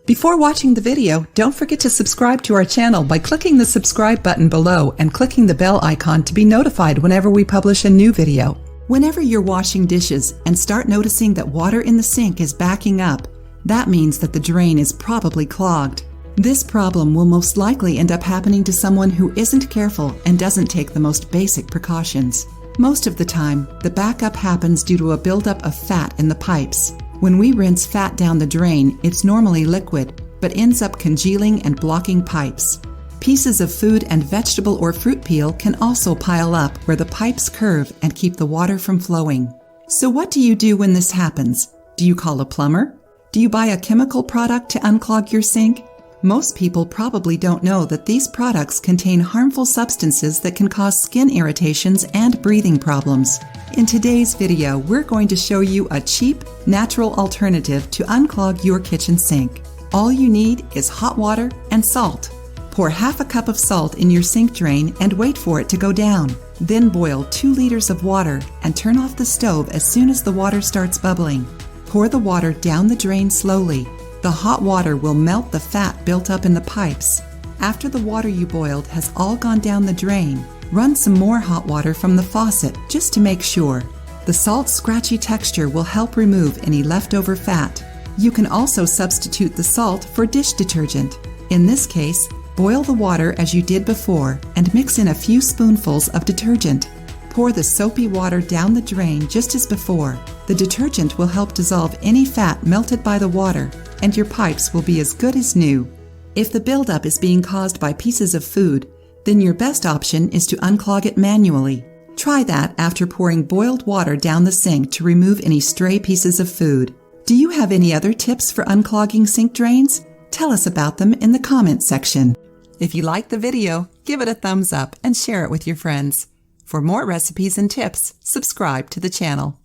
Before watching the video, don't forget to subscribe to our channel by clicking the subscribe button below and clicking the bell icon to be notified whenever we publish a new video. Whenever you're washing dishes and start noticing that water in the sink is backing up, that means that the drain is probably clogged. This problem will most likely end up happening to someone who isn't careful and doesn't take the most basic precautions. Most of the time, the backup happens due to a buildup of fat in the pipes. When we rinse fat down the drain, it's normally liquid, but ends up congealing and blocking pipes. Pieces of food and vegetable or fruit peel can also pile up where the pipes curve and keep the water from flowing. So what do you do when this happens? Do you call a plumber? Do you buy a chemical product to unclog your sink? Most people probably don't know that these products contain harmful substances that can cause skin irritations and breathing problems. In today's video, we're going to show you a cheap, natural alternative to unclog your kitchen sink. All you need is hot water and salt. Pour half a cup of salt in your sink drain and wait for it to go down. Then boil 2 liters of water and turn off the stove as soon as the water starts bubbling. Pour the water down the drain slowly. The hot water will melt the fat built up in the pipes. After the water you boiled has all gone down the drain, run some more hot water from the faucet just to make sure. The salt's scratchy texture will help remove any leftover fat. You can also substitute the salt for dish detergent. In this case, boil the water as you did before and mix in a few spoonfuls of detergent. Pour the soapy water down the drain just as before. The detergent will help dissolve any fat melted by the water, and your pipes will be as good as new. If the buildup is being caused by pieces of food, then your best option is to unclog it manually. Try that after pouring boiled water down the sink to remove any stray pieces of food. Do you have any other tips for unclogging sink drains? Tell us about them in the comments section. If you liked the video, give it a thumbs up and share it with your friends. For more recipes and tips, subscribe to the channel.